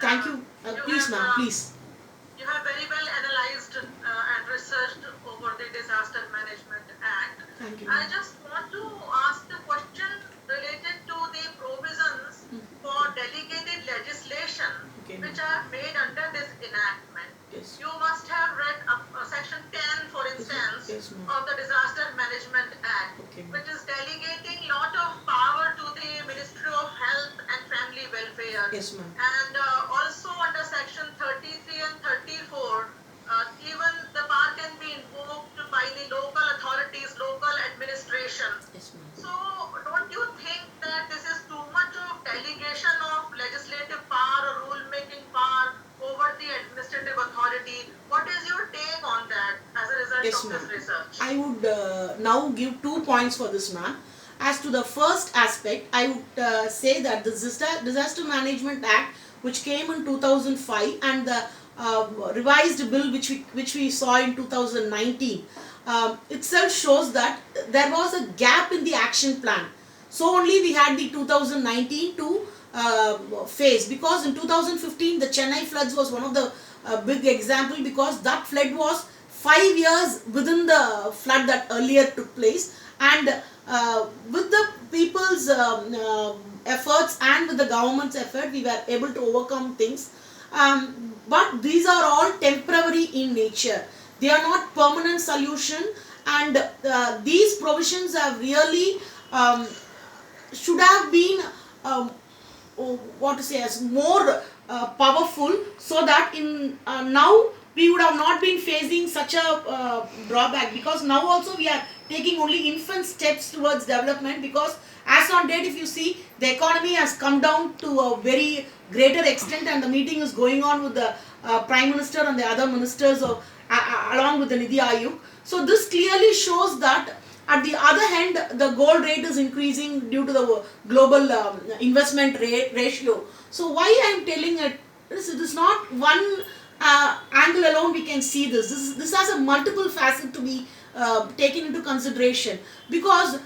Thank you. You Please, have ma'am, please. you have very well analyzed and researched over the Disaster Management Act. Thank you, I ma'am. just want to ask the question related to the provisions for delegated legislation Okay, which ma'am. are made under this enactment. Yes. You must have read Section 10, for instance, Yes, ma'am. of the Disaster Management Act, Okay, ma'am. which is delegating lot of power to the Ministry of Health and Family Welfare. Yes, ma'am. And also under Section 33 and 34, even the power can be invoked by the local authorities, local administration. Yes, ma'am. So don't you think that this is too much of delegation of legislative power or rule-making power over the administrative authority? What is your take on that as a result Yes, of ma'am. this research? I would now give 2 points for this, ma'am. As to the first aspect, I would say that the Disaster Management Act, which came in 2005, and the revised bill which we saw in 2019, itself shows that there was a gap in the action plan. So only we had the 2019 to face, because in 2015 the Chennai floods was one of the big example, because that flood was 5 years within the flood that earlier took place, and with the people's efforts and with the government's effort, we were able to overcome things. But these are all temporary in nature. They are not permanent solution, and these provisions have really should have been what to say, as more powerful, so that in now we would have not been facing such a drawback, because now also we are taking only infant steps towards development, because as on date, if you see, the economy has come down to a very greater extent, and the meeting is going on with the prime minister and the other ministers of, along with the Nidhi Ayog. So this clearly shows that at the other hand, the gold rate is increasing due to the global investment rate ratio. So why I am telling it, it is not one angle alone we can see this. This has a multiple facet to be taken into consideration, because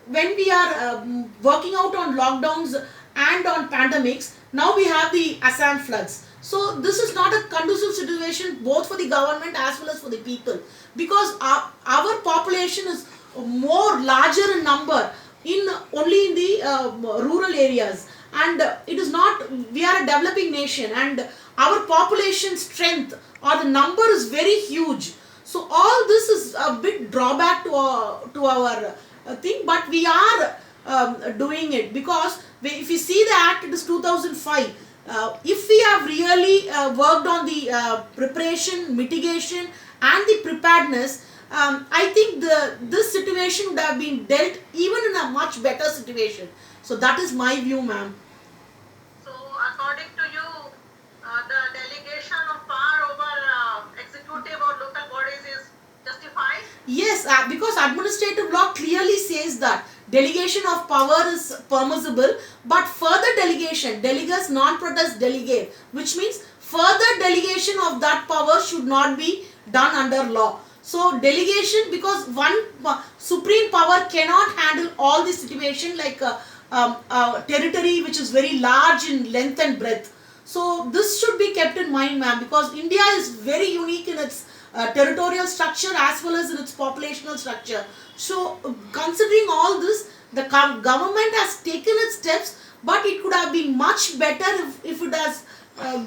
when we are working out on lockdowns and on pandemics, now we have the Assam floods. So this is not a conducive situation both for the government as well as for the people, because our population is more larger in number in only in the rural areas, and it is not, we are a developing nation, and our population strength or the number is very huge. So all this is a big drawback to our thing, but we are doing it, because if you see the act, it is 2005. If we have really worked on the preparation, mitigation and the preparedness, I think this situation would have been dealt even in a much better situation. So that is my view, ma'am. So, according to you, the delegation of power over executive or local bodies is justified? Yes, because administrative law clearly says that delegation of power is permissible, but further delegation, delegates non protest delegate, which means further delegation of that power should not be done under law. So delegation, because one supreme power cannot handle all the situation, like territory which is very large in length and breadth. So this should be kept in mind, ma'am, because India is very unique in its territorial structure as well as in its populational structure. So considering all this, the government has taken its steps, but it could have been much better if it has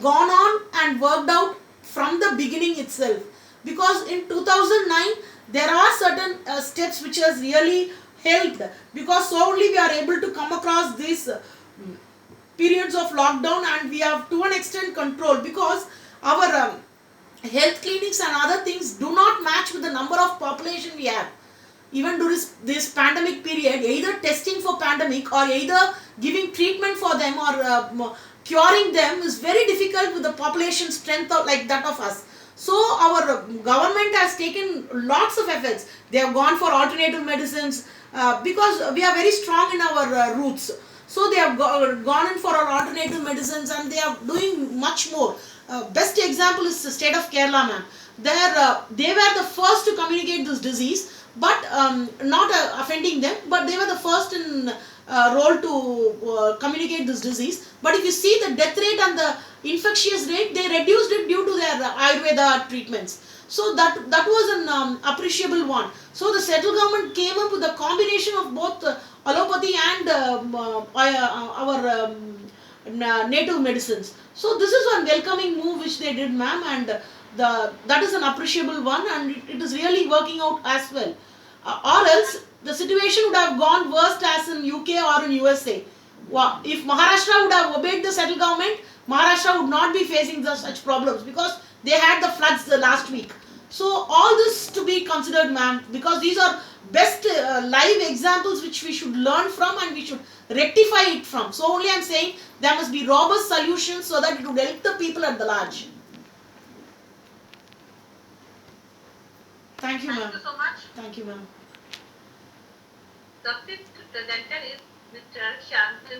gone on and worked out from the beginning itself. Because in 2009 there are certain steps which has really helped, because so only we are able to come across these periods of lockdown, and we have to an extent control, because our health clinics and other things do not match with the number of population we have. Even during this pandemic period, either testing for pandemic or either giving treatment for them or curing them is very difficult with the population strength of, like that of us. So our government has taken lots of efforts. They have gone for alternative medicines because we are very strong in our roots. So they have gone in for our alternative medicines, and they are doing much more. Best example is the state of Kerala, ma'am. There they were the first to communicate this disease, but not offending them, but they were the first in role to communicate this disease. But if you see the death rate and the infectious rate, they reduced it due to their Ayurveda treatments. So that was an appreciable one. So the central government came up with a combination of both allopathy and our native medicines. So this is one welcoming move which they did, ma'am, and that is an appreciable one, and it is really working out as well. Or else the situation would have gone worst as in UK or in USA. If Maharashtra would have obeyed the central government, Maharashtra would not be facing such problems because they had the floods the last week. So all this to be considered, ma'am, because these are best live examples which we should learn from and we should rectify it from. So only I am saying there must be robust solutions so that it would help the people at the large. Thank you, ma'am. Thank you so much. Thank you, ma'am. The fifth presenter is Mr. Shyamchandra